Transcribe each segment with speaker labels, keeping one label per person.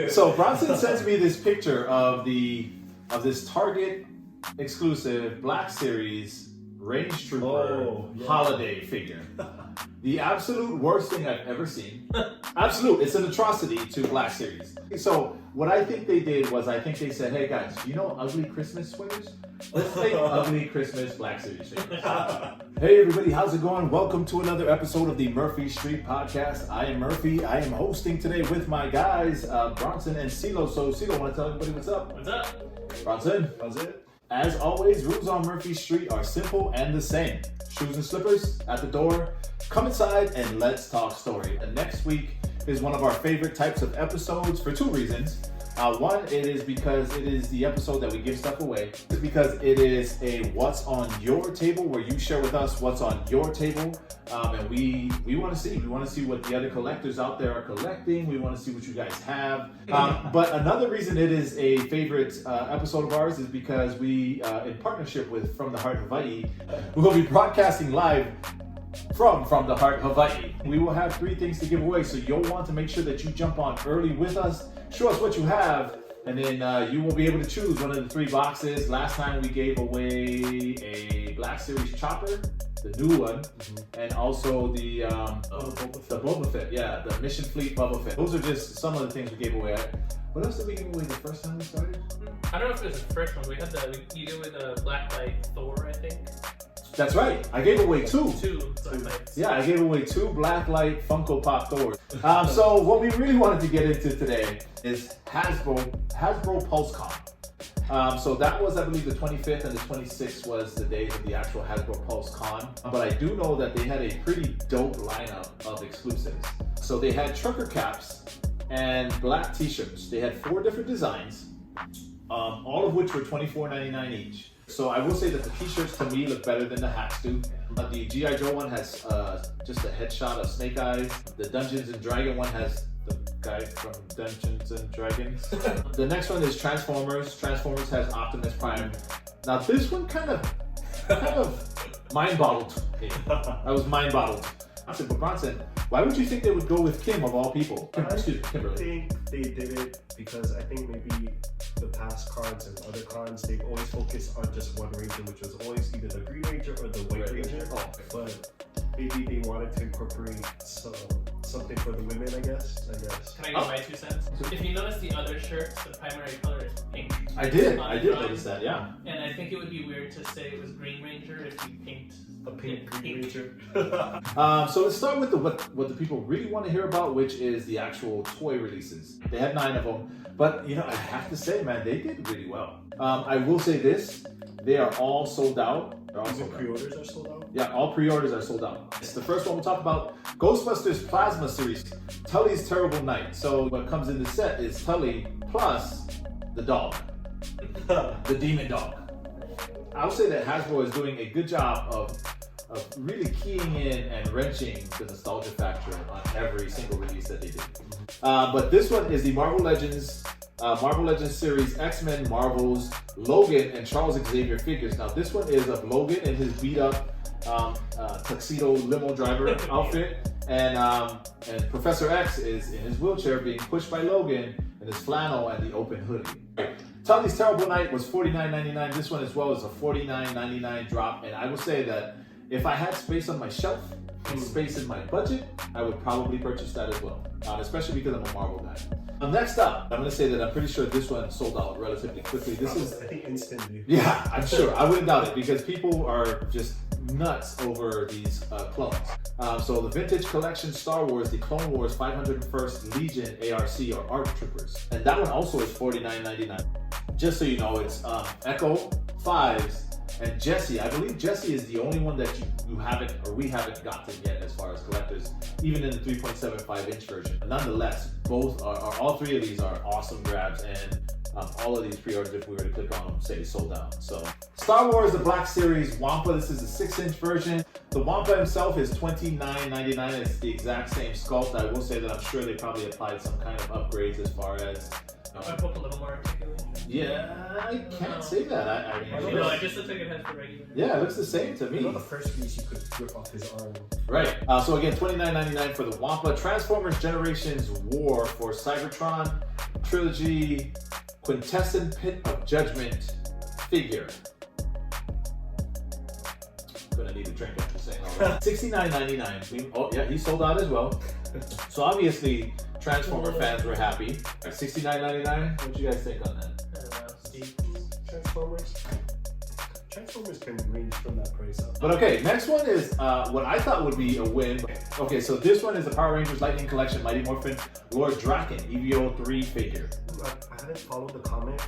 Speaker 1: So Bronson sends me this picture of this Target exclusive Black Series Range Trooper holiday figure. The absolute worst thing I've ever seen. Absolute, it's an atrocity to Black Series. So what I think they did was, I think they said, hey guys, you know ugly Christmas sweaters? Let's make ugly Christmas Black Series figures. Hey everybody, how's it going? Welcome to another episode of the Murphy Street Podcast. I am Murphy. I am hosting today with my guys, Bronson and CeeLo. So CeeLo, want to tell everybody what's up?
Speaker 2: What's up?
Speaker 1: Bronson?
Speaker 3: How's it?
Speaker 1: As always, rules on Murphy Street are simple and the same. Shoes and slippers at the door. Come inside and let's talk story. And next week is one of our favorite types of episodes for two reasons. One, it is because it is the episode that we give stuff away. It's because it is a what's on your table, where you share with us what's on your table. And we want to see. We want to see what the other collectors out there are collecting. We want to see what you guys have. But another reason it is a favorite episode of ours is because we, in partnership with From the Heart Hawaii, we will be broadcasting live from the Heart Hawaii. We will have 3 things to give away, so you'll want to make sure that you jump on early with us. Show us what you have, and then you will be able to choose one of the 3 boxes. Last time we gave away a Black Series Chopper, the new one, and also the Boba Fett, yeah, the Mission Fleet Boba Fett. Those are just some of the things we gave away. What else did we give away the first time we started?
Speaker 2: I don't know if it was the first one. We had you gave away the Black Light Thor, I think.
Speaker 1: That's right. I gave away 2.
Speaker 2: 2 Black Lights.
Speaker 1: Yeah, I gave away 2 Blacklight Funko Pop Thors. So what we really wanted to get into today is Hasbro Pulse Con. So that was, I believe, the 25th and the 26th was the days of the actual Hasbro Pulse Con. But I do know that they had a pretty dope lineup of exclusives. So they had trucker caps and black t-shirts. They had 4 different designs, all of which were $24.99 each. So I will say that the t-shirts to me look better than the hats do. The G.I. Joe one has just a headshot of Snake Eyes. The Dungeons and Dragon one has the guy from Dungeons and Dragons. The next one is Transformers. Transformers has Optimus Prime. Now this one kind of mind-boggled me. I was mind-boggled. I said, but Bronson, why would you think they would go with Kim of all people? Kimberly.
Speaker 3: I think they did it because I think maybe the past cons and other cons, they've always focused on just one ranger, which was always either the Green Ranger or the White Ranger. But maybe they wanted to incorporate something for the women, I guess.
Speaker 2: Can I give my 2 cents? If you notice the other shirts, the primary color is pink.
Speaker 1: I did notice that, yeah.
Speaker 2: And I think it would be weird to say it was Green Ranger if you pinked
Speaker 3: a pink Green Ranger.
Speaker 1: So let's start with what the people really want to hear about, which is the actual toy releases. They had 9 of them. But, I have to say, man, they did really well. I will say this, they are all sold out.
Speaker 3: Pre-orders are sold out?
Speaker 1: Yeah, all pre-orders are sold out. It's the first one we'll talk about, Ghostbusters Plasma Series, Tully's Terrible Night. So what comes in the set is Tully plus the dog, the demon dog. I would say that Hasbro is doing a good job of really keying in and wrenching the nostalgia factor on every single release that they do. But this one is the Marvel Legends series, X-Men, Marvels, Logan, and Charles Xavier figures. Now this one is of Logan in his beat up tuxedo limo driver outfit, and Professor X is in his wheelchair being pushed by Logan in his flannel and the open hoodie. Tully's Terrible Night was $49.99. This one as well is a $49.99 drop, and I will say that if I had space on my shelf and space in my budget, I would probably purchase that as well, especially because I'm a Marvel guy. Next up, I'm going to say that I'm pretty sure this one sold out relatively quickly. This is,
Speaker 3: I think, instantly.
Speaker 1: Yeah, I'm sure. I wouldn't doubt it because people are just nuts over these clones. So the Vintage Collection Star Wars, the Clone Wars 501st Legion ARC or ARC Troopers. And that one also is $49.99. Just so you know, it's Echo, 5s, and Jesse. I believe Jesse is the only one that you haven't, or we haven't gotten yet as far as collectors, even in the 3.75 inch version. Nonetheless, both are all 3 of these are awesome grabs, and all of these pre-orders, if we were to click on them, say sold out. So Star Wars, the Black Series Wampa, this is the 6-inch version. The Wampa himself is $29.99. It's the exact same sculpt. I will say that I'm sure they probably applied some kind of upgrades as far as
Speaker 2: I hope a little more articulation.
Speaker 1: Yeah, I can't say that. I mean,
Speaker 2: No, it just looks like it has the regular.
Speaker 1: yeah, it looks the same to me.
Speaker 3: You know the first piece you could rip off his arm.
Speaker 1: Right. So again, $29.99 for the Wampa Transformers Generations War for Cybertron Trilogy Quintessent Pit of Judgment figure. Gonna need a drink after saying all that. $69.99. Oh yeah, he sold out as well. So obviously, Transformer fans were happy. $69.99. What do you guys think on that?
Speaker 2: Steve.
Speaker 3: Transformers can range from that price up.
Speaker 1: But okay, next one is what I thought would be a win. Okay, so this one is the Power Rangers Lightning Collection Mighty Morphin Lord Draken EVO 3 figure.
Speaker 3: I haven't followed the comic,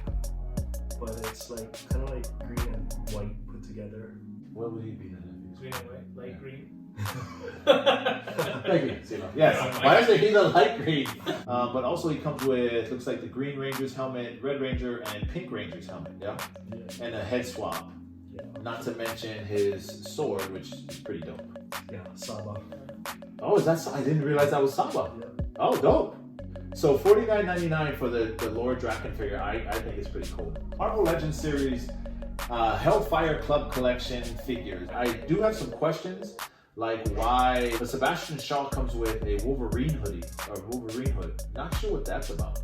Speaker 3: but it's like kind of like green and white put together.
Speaker 1: What would he be then?
Speaker 2: Green and white, light green.
Speaker 1: Light green, yes. Why is he the light green? But also he comes with, looks like the Green Ranger's helmet, Red Ranger, and Pink Ranger's helmet, yeah? And a head swap.
Speaker 3: Yeah.
Speaker 1: Not to mention his sword, which is pretty dope.
Speaker 3: Yeah, Saba.
Speaker 1: Oh, is that? I didn't realize that was Saba.
Speaker 3: Yeah.
Speaker 1: Oh, dope. So $49.99 for the Lord Draken figure. I think it's pretty cool. Marvel Legends series Hellfire Club collection figures. I do have some questions, like why the Sebastian Shaw comes with a Wolverine hoodie or Wolverine hood. Not sure what that's about.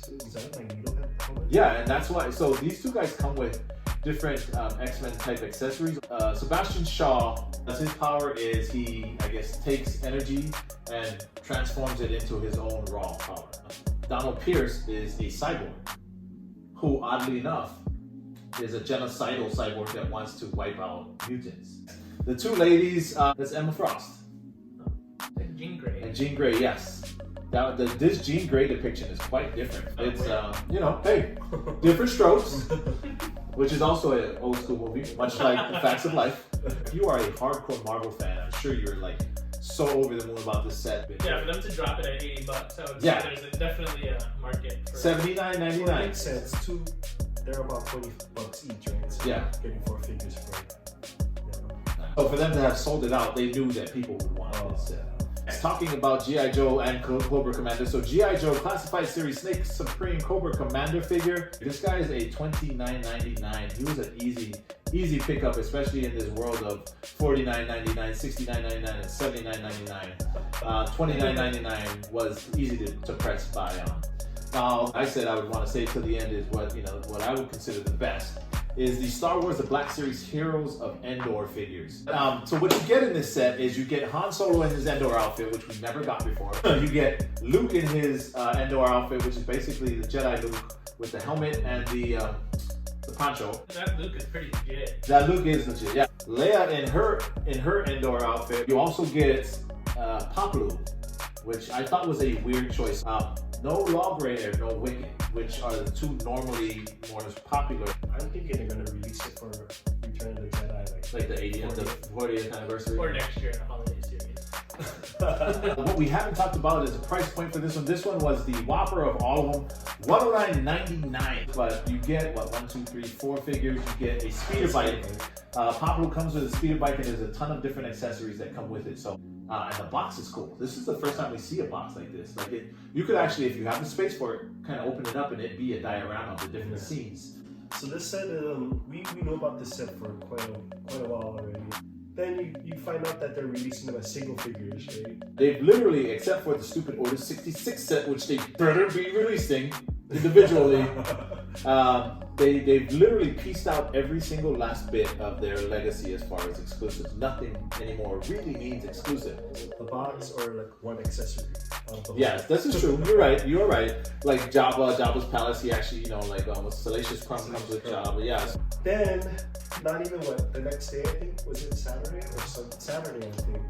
Speaker 3: Is that like Needlehead helmet?
Speaker 1: Yeah, and that's why. So these two guys come with different X-Men type accessories. Sebastian Shaw, that's his power is he, I guess, takes energy and transforms it into his own raw power. Donald Pierce is a cyborg who, oddly enough, is a genocidal cyborg that wants to wipe out mutants. The two ladies, that's Emma Frost.
Speaker 2: And Jean Grey.
Speaker 1: And Jean Grey, yes. Now, this Jean Grey depiction is quite different. It's, you know, hey, different strokes, which is also an old school movie, much like The Facts of Life. If you are a hardcore Marvel fan, I'm sure you're like so over the moon about this set.
Speaker 2: Yeah, for them to drop it at $80, I would
Speaker 1: Yeah.
Speaker 2: say there's definitely a market for
Speaker 1: $79.99.
Speaker 3: Makes sense. They're about $20 each, right? So
Speaker 1: Yeah.
Speaker 3: Getting 4 figures for it.
Speaker 1: So for them to have sold it out, they knew that people would want this set. Talking about G.I. Joe and Cobra Commander. So G.I. Joe Classified Series Snake Supreme Cobra Commander figure. This guy is a $29.99. He was an easy pickup, especially in this world of $49.99, $69.99, and $79.99. $29.99 was easy to press buy on. Now, I said I would want to save till the end is what I would consider the best is the Star Wars The Black Series Heroes of Endor figures. So what you get in this set is you get Han Solo in his Endor outfit, which we never got before. You get Luke in his Endor outfit, which is basically the Jedi Luke with the helmet and the poncho.
Speaker 2: That Luke is pretty legit.
Speaker 1: That Luke is legit, yeah. Leia in her Endor outfit. You also get Papu, which I thought was a weird choice. No Lawbreaker, no Wicket, which are the two normally more popular.
Speaker 3: I'm thinking they're gonna release it for Return of the Jedi,
Speaker 1: like the 80th, the 40th anniversary.
Speaker 2: Or next year in a holiday series.
Speaker 1: What we haven't talked about is the price point for this one. This one was the whopper of all of them, $109.99. But you get, 4 figures. You get a speeder bike. Pablo comes with a speeder bike, and there's a ton of different accessories that come with it. So, and the box is cool. This is the first time we see a box like this. Like you could actually, if you have the space for it, kind of open it up and it be a diorama of the different scenes.
Speaker 3: So this set, we know about this set for quite a while already. Then you find out that they're releasing them as single figures, right?
Speaker 1: They've literally, except for the stupid Order 66 set, which they better be releasing individually, they've literally pieced out every single last bit of their legacy as far as exclusives. Nothing anymore really means exclusive.
Speaker 3: The box or like one accessory.
Speaker 1: Yes, this is true. You're right. You're right. Like Jabba's palace. He actually, Salacious Crumb comes with Jabba. Yes.
Speaker 3: Then, not even the next day, I think, was it Saturday or Saturday? I think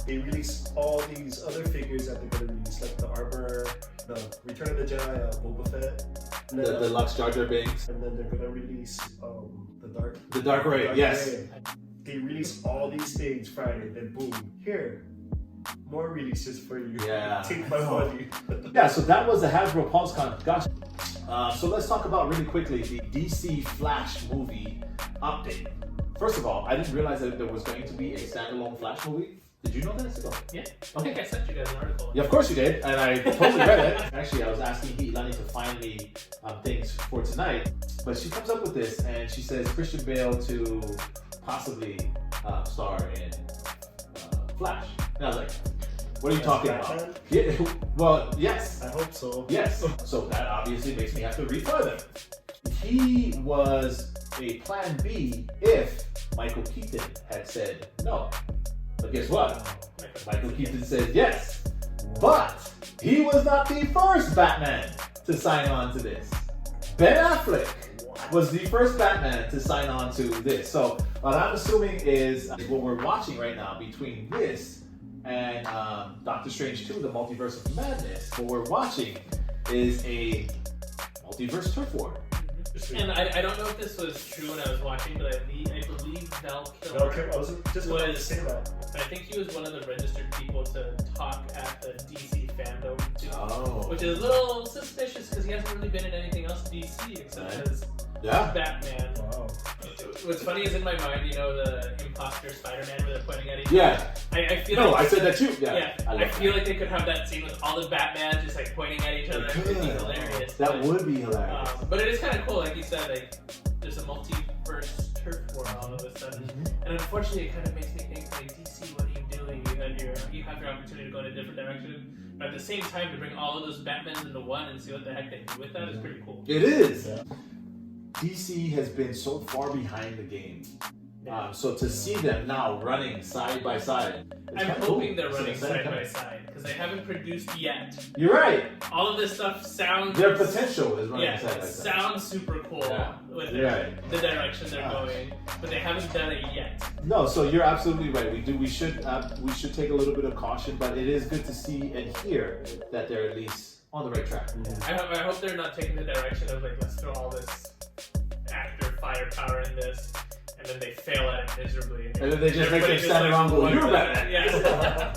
Speaker 3: they released all these other figures that they're gonna release, like the Armor, the Return of the Jedi, Boba Fett, and then,
Speaker 1: the Lux Jar Jar Binks,
Speaker 3: and then they're gonna release
Speaker 1: the Dark Ray. Yes.
Speaker 3: Ray. They release all these things Friday, then boom, here. More releases for you.
Speaker 1: Yeah.
Speaker 3: Take my money.
Speaker 1: Yeah, so that was the Hasbro Pulse Con. Gosh. So let's talk about really quickly the DC Flash movie update. First of all, I didn't realize that there was going to be a standalone Flash movie. Did you know that?
Speaker 2: Yeah. I think I sent you guys an article.
Speaker 1: Yeah, of course you did, and I totally read it. Actually, I was asking Ilani to find me things for tonight. But she comes up with this and she says Christian Bale to possibly star in Flash. And I was like, what are you talking about? Yeah, well, yes.
Speaker 3: I hope so.
Speaker 1: Yes. So that obviously makes me have to read further. He was a plan B if Michael Keaton had said no. But guess what? Michael Keaton said yes. But he was not the first Batman to sign on to this. Ben Affleck was the first Batman to sign on to this. So what I'm assuming is what we're watching right now between this and Doctor Strange 2, the Multiverse of Madness. What we're watching is a multiverse turf war.
Speaker 2: And I don't know if this was true when I was watching, but I believe Val Kilmer
Speaker 3: I was just about to say that.
Speaker 2: I think he was one of the registered people to talk at the DC fandom too, which is a little suspicious because he hasn't really been in anything else DC except as Batman.
Speaker 3: Wow.
Speaker 2: What's funny is in my mind, you know, the imposter Spider-Man where they're pointing at each other.
Speaker 1: Yeah.
Speaker 2: I feel
Speaker 1: no,
Speaker 2: like
Speaker 1: I said that too. Yeah.
Speaker 2: I feel like they could have that scene with all the Batman just like pointing at each other. It would be hilarious.
Speaker 1: That would be hilarious.
Speaker 2: But it is kind of cool, like you said, like there's a multiverse turf war all of a sudden. And unfortunately, it kind of makes me think, like, DC, what are you doing? You have your opportunity to go in a different direction. But at the same time, to bring all of those Batmans into one and see what the heck they do with that is pretty cool.
Speaker 1: It is. Yeah. DC has been so far behind the game. So to see them now running side by side,
Speaker 2: I'm hoping they're running side by side because they haven't produced yet.
Speaker 1: You're right.
Speaker 2: All of this stuff sounds.
Speaker 1: Their potential is running side by side.
Speaker 2: Sounds super cool with the direction they're going, but they haven't done it yet.
Speaker 1: No, so you're absolutely right. We should take a little bit of caution, but it is good to see and hear that they're at least on the right track.
Speaker 2: I hope they're not taking the direction of like, let's throw all this actor firepower in this. And then they fail at it miserably.
Speaker 1: And then they just make them stand around and go, you're Batman.
Speaker 2: Yeah.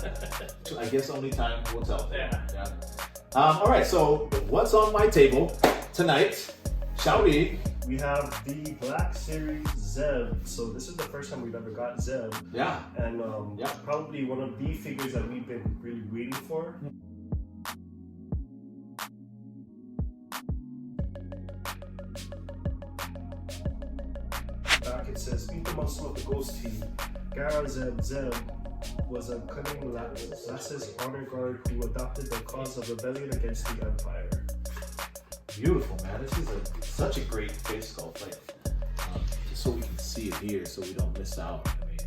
Speaker 1: I guess only time will tell.
Speaker 2: Yeah.
Speaker 1: All right, so what's on my table tonight? Shall we?
Speaker 3: We have the Black Series Zeb. So this is the first time we've ever got Zeb.
Speaker 1: Yeah.
Speaker 3: And probably one of the figures that we've been really waiting for. Back it says, meet the muscle of the Ghost Team. Gara Zeb was a cunning Lass's honor guard who adopted the cause of rebellion against the Empire.
Speaker 1: Beautiful, man. This is such a great face sculpt. Like, just so we can see it here, so we don't miss out. I mean,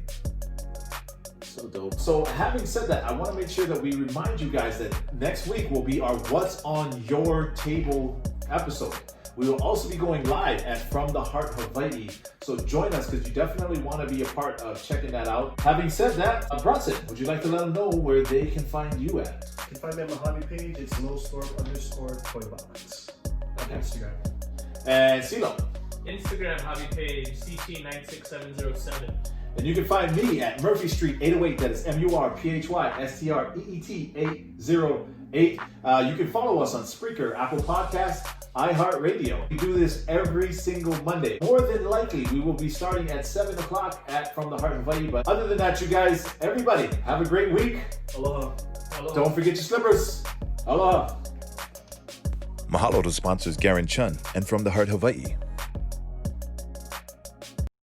Speaker 1: so dope. So, having said that, I want to make sure that we remind you guys that next week will be our What's on Your Table episode. We will also be going live at From the Heart Hawaii. So join us because you definitely want to be a part of checking that out. Having said that, Bronson, would you like to let them know where they can find you at?
Speaker 3: You can find me on my hobby page. It's nostorm_toybox on Instagram.
Speaker 1: And CeeLo.
Speaker 2: Instagram hobby page CT96707.
Speaker 1: And you can find me at Murphy Street 808. That is MurphyStreet 808. You can follow us on Spreaker, Apple Podcasts, iHeartRadio. We do this every single Monday. More than likely, we will be starting at 7 o'clock at From the Heart Hawaii. But other than that, you guys, everybody, have a great week.
Speaker 3: Aloha.
Speaker 2: Aloha.
Speaker 1: Don't forget your slippers. Aloha.
Speaker 4: Mahalo to sponsors Garen Chun and From the Heart Hawaii.